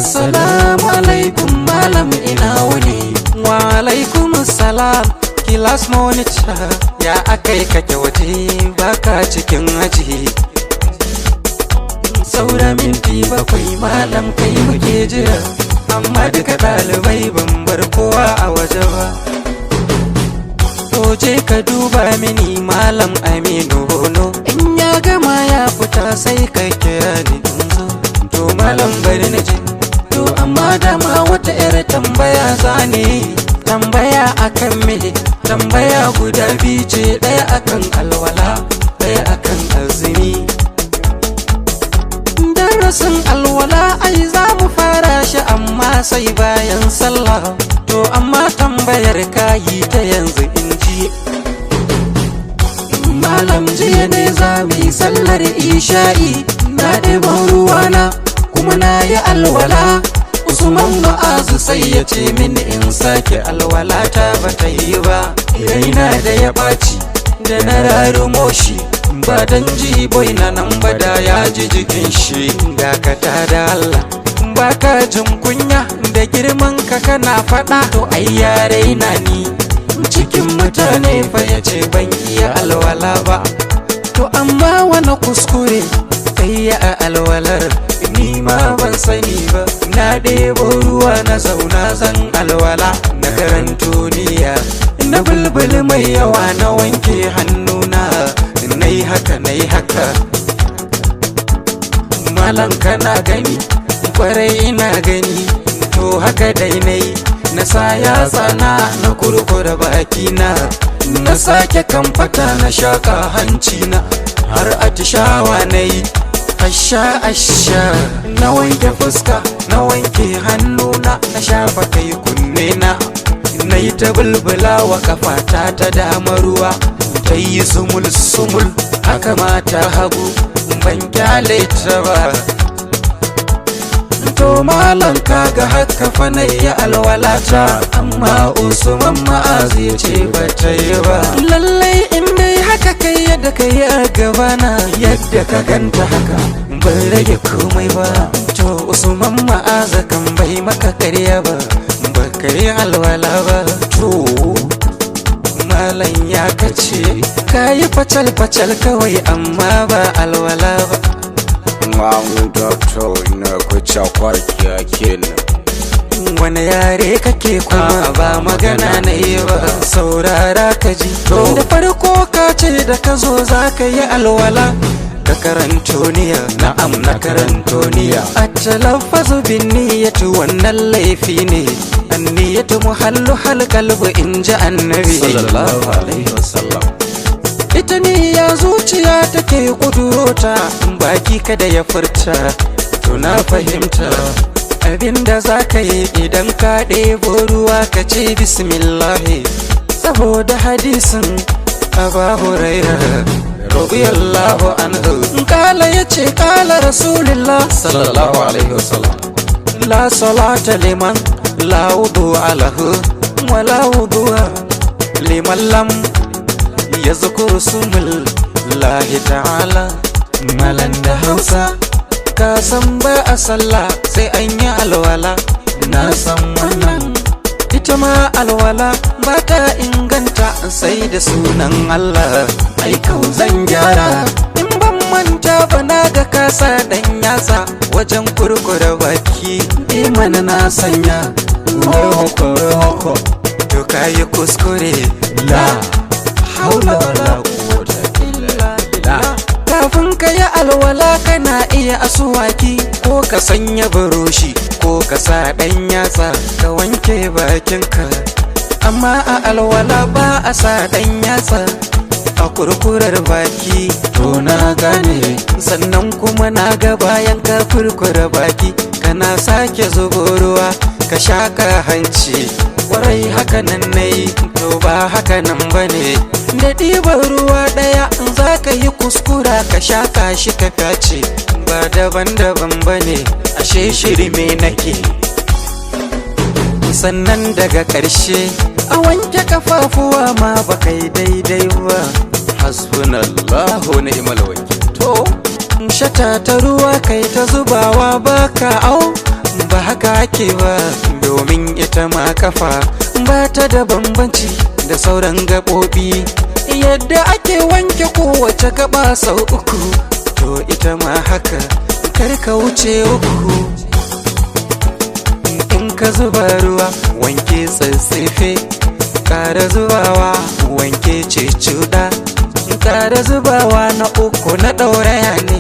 Assalamu alaikum malam ina wuni. Wa alaikum salam class monitor. Ya akai kake waje baka cikin aji. Saura minti 7 malam kai muke jira, amma duka ɗalibai ban bar kowa a waje ba. To je ka duba mini malam Aminu Bono, in ya gama ya fita sai ka kira ni in zo. To malam bari na je, to amma dama wata 'yar tambaya zane. Tambaya akan me? Tambaya guda biyu ce, ɗaya akan alwala, ɗaya akan azumi. Darasin alwala ai za mu fara shi amma sai bayan sallah. To amma tambayar kayi ta yanzu in ji. Malam jiya ne za mu yi sallar isha'i, na ɗebo ruwana kuma na yi alwala. Usman Ma'azu sai ya ce min in sake alwala ta bata yi ba. Raina da ya ɓaci da na rarumo shi, ba dan ji boy na nan ba da ya ji jikin shi. Dakata da Allah, ba ka jin kunya da girman ka kana faɗa. To ai ya raina ni cikin mutane fa ya ce ban iya alwala ba. To amma wani kuskure kai ya alwalar, ni ma ban sani ba. Na ɗebo ruwa na zauna zan alwala, na karanto niyya na bulbul mai yawa na wanke hannuna. Nai haka nai haka, malam kana gani kwarai ina gani. To haka dai nai, na sa yatsa na kurkura bakina, na sake kamfata na shaka hancina, har atishawa nayi. Asha asha, na wanke fuska na wanke hannuna, na shafa kai kunne na. Nayi ta bulbula wa kafata ta dama ruwa, ta yi sumul sumul, haka mata hagu ban kyale ta ba. To malam kaga haka fa na yi alwalata, amma Usman Ma'azu ya ce bata yi ba. Lallai in dai haka kai yadda ka yi a gabana, yadda ka ganta haka bai rage komai ba. To Usman Ma'azu kan bai maka karya ba, baka yi alwala ba. To malam ya kace ka yi facal facal kawai amma ba alwala ba. Mamu doctor ina kuce kwarki a kenan. Wani yare kake kuma ba magana na yi ba, saurara ka ji. Da farko ka ce da ka zo za ka yi alwala, ka karanto niyya. Na'am na karanto niyya. At-talaffuzu bin niyyati wannan laifi ne, an-niyyatu muhallu qalbi in ji annabi sallallahu alaihi wasallam. Ita niyya zuciya take kudurota, baki kada ya furta. To na fahimta abinda za ka yi idan ka ɗebo ruwa ka ce bismillahi, saboda hadisin Abu Hurairah radiyallahu anhu. Kala yace kala Rasulullah sallallahu alaihi wasallam, la salata liman la wudu'a lahu, wa la wudu'a liman lam yazkuru smullahi ta'ala. Malan da Hausa ka san ba a sallah sai an yi alwala, na san wannan. Ita ma alwala ba ta inganta sai da sunan Allah. Ai kau zan gyara in ban manta ba, na ga kasa dan yatsa wajen kurkura baki. Mana na sanya hoko, to kayi kuskure. La haula wala quwwata illa billah. Kafin ka yi alwala kana iya asuwaki, ko ka sanya buroshi, ko ka sa ɗan yatsa ka wanke bakinka. Amma a alwala ba a sa ɗan yatsa a kurkurar baki. To na gane, sannan kuma na ga bayan ka kurkura baki kana sake zubo ruwa ka shaka hanci. Kwarai haka nan nayi, to ba haka nan bane. Da ɗiban ruwa ɗaya za ka yi kuskura ka shaka shi ka face, ba daban-daban bane, ashe shirme nake. Sannan daga ƙarshe a wanke kafafuwa ma ba kai daidai ba. hasbunallahu wa ni'mal wakil. To shata ta ruwa kai ta zubawa baka au ba haka ake ba, domin ita ma kafa ba ta da bambanci da sauran gaɓoɓi. Yadda ake wanke kowace gaba sau uku, to ita ma haka kar ka wuce uku. In ka zuba ruwa wanke tsatsefe, ƙara zubawa wanke cuɗa, ƙara zubawa na uku na ɗauraya ne.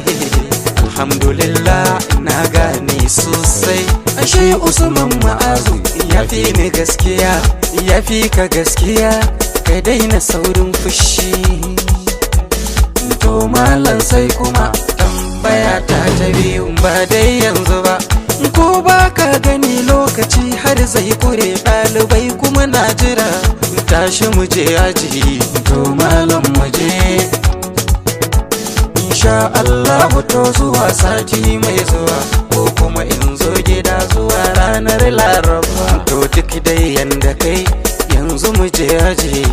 Alhamdulillah na gane sosai, ashe Usman Ma'azu ya fi ni gaskiya, ya fi ka gaskiya, ka daina saurin fushi. To malam sai kuma tambaya ta biyu, ba dai yanzu ba, ko ba ka gani lokaci har zai kure, ɗalibai kuma na jira, tashi mu je aji. To malam mu je, insha Allahu to zuwa sati mai zuwa, ko kuma in zo gida zuwa ranar Laraba. To duk dai yanda kai yanzu mu je aji.